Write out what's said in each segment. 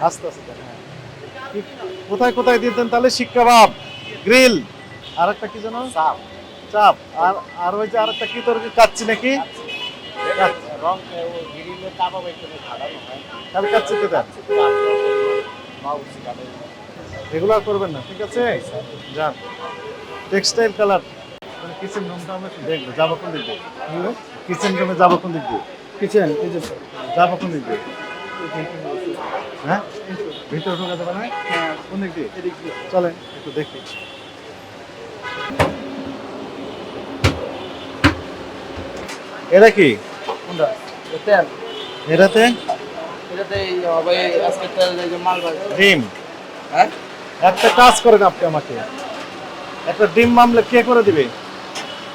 আস্তে আস্তে দেন, হ্যাঁ। কোথায় কোথায় দিতেন তাহলে? শিক কাবাব, গ্রিল, আর একটা কি যেন? চাপ চাপ, আর আর ওই যে আরেকটা কি তরকারি, কাচ্চি নাকি? কাচ্চি। রং গ্রিলে কাবাব এখানে খাটানো হয় তাহলে কাচ্চিতে দেন। বাউসি কাটাই এগুলো আর করবেন না, ঠিক আছে? যান। Textile colour. কিচেন রুমটা আমরা একটু দেখবো, যাবো কোন দিক দিয়ে? কিচেন রুমে যাবো কোন দিক দিয়ে? কিচেন এই যে স্যার যাবো কোন দিক দিয়ে? হ্যাঁ, ভিতরে ঢোকা যাবে না? হ্যাঁ কোন দিক দিয়ে? এদিক দিয়ে চলেন একটু দেখি। এটা কি? কোনটা তেল এটাতে এটাতে হবে আজকে তেল যে মাল বাজে ডিম। হ্যাঁ একটা কাজ করেন আপনি, আমাকে একটা ডিম মামলেট কে করে দিবে?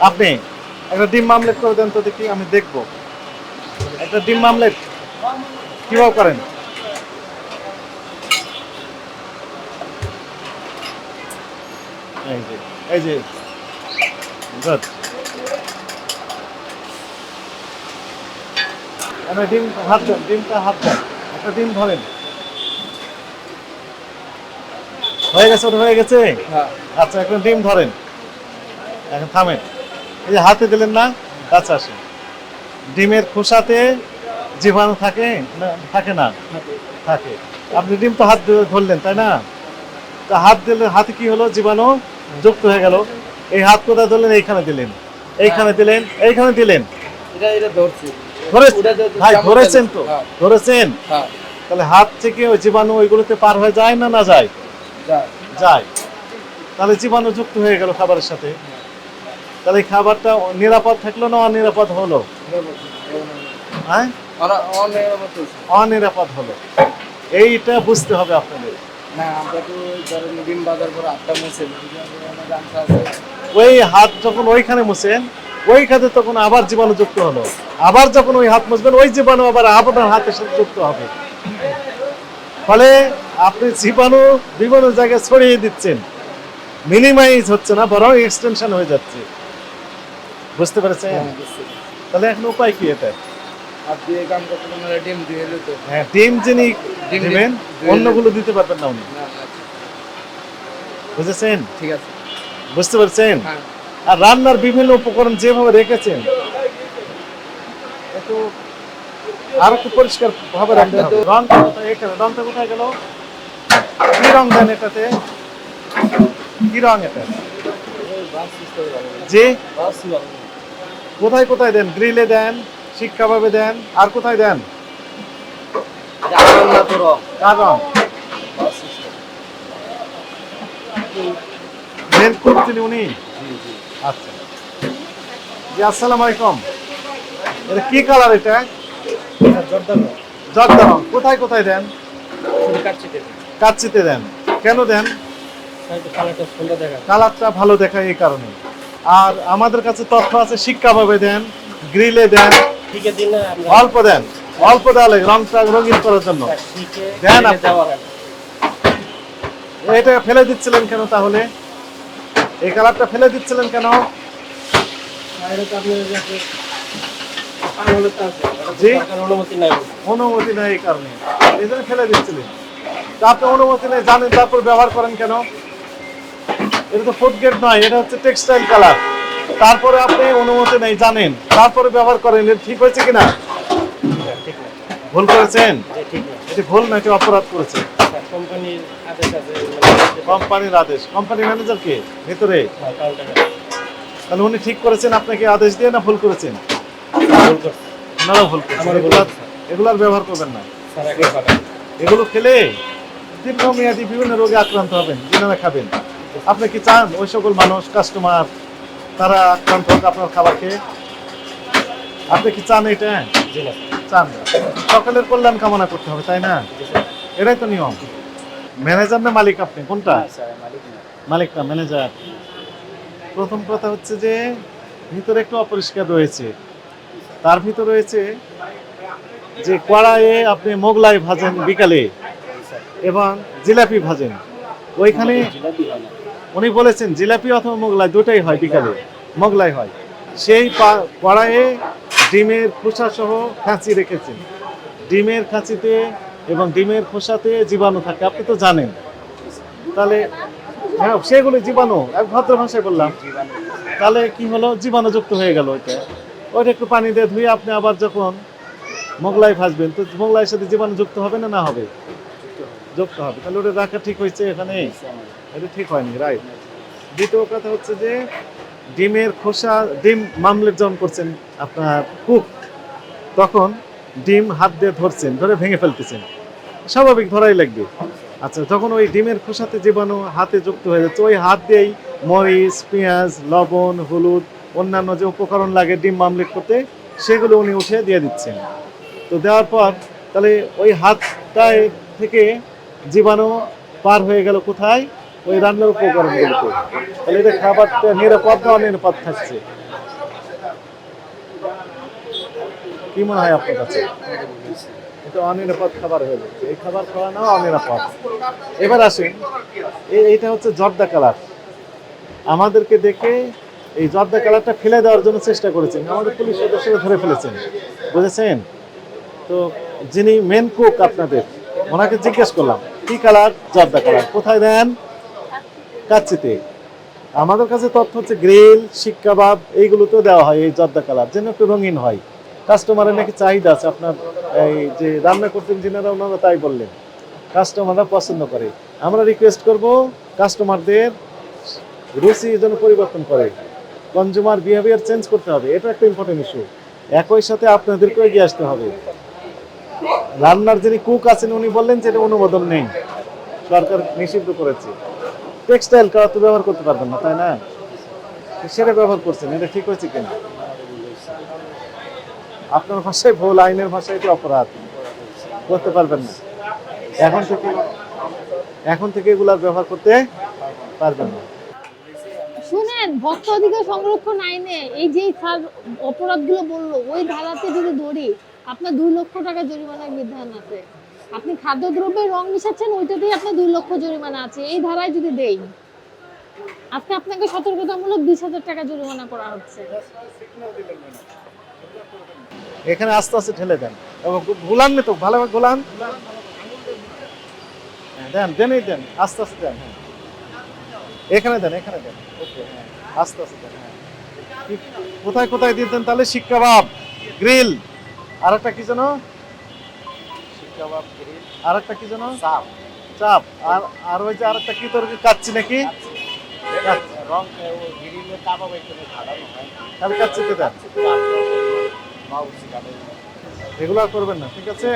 আপনি একটা ডিম মামলেট করে দেন তো দেখি, আমি দেখবো। একটা ডিম মামলেট কিভাবে করেন? এই যে, এই যে, গুড। এবার ডিম হাত দেন, ডিমটা হাত দেন, একটা ডিম ধরেন। হয়ে গেছে, ওটা হয়ে গেছে। হ্যাঁ আচ্ছা, এখন ডিম ধরেন, এখন থামেন। এই যে হাতে দিলেন না, আচ্ছা আসেন। ডিমের খোসাতে জীবাণু থাকে না? থাকে না? থাকে। আপনি ডিম তো হাত দিয়ে ধরলেন, তাই না? তা হাত দিলে হাতে কি হলো? জীবাণু যুক্ত হয়ে গেল। এই হাত কোথায় ধরলেন? এইখানে দিলেন, এইখানে দিলেন, এইখানে দিলেন। এটা ধরছি ভাই ধরেছেন তো? হ্যাঁ ধরেছেন? হ্যাঁ তাহলে হাত থেকে ওই জীবাণু ওইগুলোতে পার হয়ে যায় না, না যায়? যায়। তাহলে জীবাণু যুক্ত হয়ে গেল খাবারের সাথে। তাহলে এই খাবারটা নিরাপদ থাকলো না অনিরাপদ হলো? হ্যাঁ, অনিরাপদ হলো। এইটা বুঝতে হবে আপনাদের। না আমরা তো ধরেন ডিম বাজার পর আটটা মুছে ওই হাত যখন ওইখানে মুছেন, ওই খাতে তখন আবার জীবাণু যুক্ত হলো। আবার যখন ওই হাত মুছবেন, ওই জীবাণু আবার আপনার হাতের সাথে যুক্ত হবে। ফলে আপনি জীবাণু বিভিন্ন জায়গায় ছড়িয়ে দিচ্ছেন, মিনিমাইজ হচ্ছে না, বরং এক্সটেনশন হয়ে যাচ্ছে। বুঝতে পেরেছেন? তাহলে এখন উপায় কি এটা? আর দিয়ে কাম করতে মানে ডিম দিয়ে এলো তো হ্যাঁ, ডিম যিনি ডিম দিবেন, দিয়ে- অন্যগুলো দিতে পারবেন না উনি। না আচ্ছা বুঝেছেন? ঠিক আছে বুঝতে পারছেন? হ্যাঁ আর রান্নার বিভিন্ন উপকরণ যেভাবে রেখেছেন, একটু আর একটু পরিষ্কার ভাবে রাখতে হবে। রংটা কোথায়? এখানে রংটা কোথায় গেল? কি রং দেন এটাতে? কি রং এটা? জি, কোথায় কোথায় দেন? গ্রিলে দেন, শিক কাবাবে দেন, আর কোথায় দেন? কার রং? বের করছেন উনি? আচ্ছা। জি, আসসালামু আলাইকুম। এটা কি কালার এটা? জর্দা রং। কোথায় কোথায় দেন? কাচ্চিতে দেন। কেন দেন? কালারটা ভালো দেখায় এই কারণে। আর আমাদের কাছে তথ্য আছে শিক কাবাবে দেন, গ্রিলে দেন, অল্প দেন, অল্প দেওয়া লাগে রংটা রঙিন করার জন্য। দেন আপনি। এটা ফেলে দিচ্ছিলেন কেন তাহলে? এই কালারটা ফেলে দিচ্ছিলেন কেন? জি, অনুমতি নেই এই কারণে, এই জন্য ফেলে দিচ্ছিলেন। তা আপনি অনুমতি নেই জানেন, তারপর ব্যবহার করেন কেন? এটা তো ফুড গ্রেড নয়, এটা হচ্ছে টেক্সটাইল কালার। তারপরে আপনি অনুমতি নেই জানেন, তারপরে ব্যবহার করেন। এটা ঠিক হয়েছে কিনা? ভুল করেছেন? এটি ভুল নাকি অপরাধ করেছেন? কোম্পানির আদেশ। কোম্পানির ম্যানেজার কে ভিতরে? তাহলে উনি ঠিক করেছেন আপনাকে আদেশ দিয়ে, না ভুল করেছেন? ওনারাও ভুল করেছেন। এগুলার ব্যবহার করবেন না। এগুলো খেলে দীর্ঘমেয়াদী বিভিন্ন রোগে আক্রান্ত হবেন, যেনারা খাবেন। আপনি কি চান ওই সকল মানুষ, কাস্টমার, তারা আক্রান্ত হোক আপনার খাবার খেয়ে? আপনি কি চান এটা? চান না। সকলের কল্যাণ কামনা করতে হবে, তাই না? এটাই তো নিয়ম। ম্যানেজার না মালিক আপনি? কোনটা? মালিক না ম্যানেজার। প্রথম কথা হচ্ছে যে ভিতরে একটু অপরিষ্কার রয়েছে। তার ভিতর রয়েছে যে কড়াইয়ে আপনি মোগলাই ভাজেন বিকালে এবং জিলাপি ভাজেন, ওইখানে উনি বলেছেন জিলাপি অথবা মোগলাই দুটাই হয়, বিকালে মোগলাই হয়। সেই কড়াইয়ে ডিমের খোসা সহ খাঁচি রেখেছেন। ডিমের খাঁচিতে এবং ডিমের খোসাতে জীবাণু থাকে, আপনি তো জানেন। তাহলে হ্যাঁ, সেগুলো জীবাণু, এক ভদ্র ভাষায় বললাম। তাহলে কি হলো, জীবাণুযুক্ত হয়ে গেল ওইটা একটু পানি দিয়ে ধুয়ে আপনি আবার যখন মোগলাই ভাজবেন, তো মোগলাইয়ের সাথে জীবাণুযুক্ত হবে না, না হবে? যুক্ত হবে। তাহলে ওটা রাখা ঠিক হয়েছে এখানে? এটা ঠিক হয়নি, রাইট। দ্বিতীয় কথা হচ্ছে যে ডিমের খোসা, ডিম মামলেট যখন করছেন আপনার কুক, তখন ডিম হাত দিয়ে ধরছেন, ধরে ভেঙে ফেলতেছেন, স্বাভাবিক ধরাই লাগবে। আচ্ছা, যখন ওই ডিমের খোসাতে জীবাণু হাতে যুক্ত হয়ে যাচ্ছে, ওই হাত দিয়েই মরিচ, পেঁয়াজ, লবণ, হলুদ, অন্যান্য যে উপকরণ লাগে ডিম মামলেট করতে, সেগুলো উনি উঠে দিয়ে দিচ্ছেন। তো দেওয়ার পর তাহলে ওই হাতটায় থেকে জীবাণু পার হয়ে গেল কোথায়? ওই রান্নার উপকরণগুলোতে। তাহলে এটা খাবারটা নিরাপদ না অনিরাপদ থাকছে? কি মনে হয় আপনার কাছে? এটা অনিরাপদ খাবার হয়ে যাচ্ছে, এই খাবার খাওয়া না অনিরাপদ। এবার আসেন, এইটা হচ্ছে জর্দা কালার। আমাদেরকে দেখে এই জর্দা কালারটা ফেলে দেওয়ার জন্য চেষ্টা করেছেন, আমাদের পুলিশ সদস্যরা ধরে ফেলেছেন, বুঝেছেন? তো যিনি মেন কুক আপনাদের, ওনাকে জিজ্ঞেস করলাম কি কালার? জর্দা কালার। কোথায় দেন? কাচ্চিতে। আমাদের কাছে তথ্য হচ্ছে গ্রিল, শিক কাবাব, এইগুলোতেও দেওয়া হয় এই জর্দা কালার, যেন একটু রঙিন হয়। কাস্টমারের নাকি চাহিদা আছে, আপনার এই যে রান্না করতেন যিনারা, ওনারা তাই বললেন, কাস্টমাররা পছন্দ করে। আমরা রিকোয়েস্ট করব কাস্টমারদের রুচি যেন পরিবর্তন করে, কনজিউমার বিহেভিয়ার চেঞ্জ করতে হবে, এটা একটা ইম্পর্টেন্ট ইস্যু। একই সাথে আপনাদেরকেও এগিয়ে আসতে হবে। রান্নার যিনি কুক আছেন উনি বললেন যে এটা অনুমোদন নেই, সরকার নিষিদ্ধ করেছে। টেক্সটাইল কালার তো ব্যবহার করতে পারবেন না, তাই না? সেটা ব্যবহার করছেন, এটা ঠিক হয়েছে কিনা? আপনার ভাষায় ভুল, আইনের ভাষায় এটা অপরাধ, করতে পারবেন না। এখন থেকে এগুলা ব্যবহার করতে পারবেন না। শুনেন, ভোক্তা অধিকার সংরক্ষণ আইনে এই যে অপরাধগুলো বললো, ওই ধারাতে যদি ধরি, আপনার 2 লক্ষ টাকা জরিমানার বিধান আছে। আপনি খাদ্যদ্রব্যে রং মিশাচ্ছেন, ওইটাতেই আপনার 2 লক্ষ জরিমানা আছে। এই ধারায় যদি দেই, আজকে আপনাকে সতর্কতামূলক 20,000 টাকা জরিমানা করা হচ্ছে। এখানে আস্তে আস্তে ঠেলে দেন, এবং গোলান তো ভালোভাবে গোলান দেন, দেনই দেন, আস্তে আস্তে দেন। হ্যাঁ, এখানে দেন, এখানে দেন। ওকে, হ্যাঁ, আস্তে আস্তে দেন। হ্যাঁ, কোথায় কোথায় দিতেন তাহলে? শিক কাবাব, গ্রিল, আর একটা কি যেন? আর একটা কি যেন? চাপ। চাপ। আর আর ওই যে আর একটা কি, তোর কাচ্চি নাকি? তাহলে কাচ্চিতে দেন। এগুলো আর করবেন না, ঠিক আছে?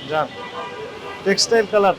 যান। Textile colour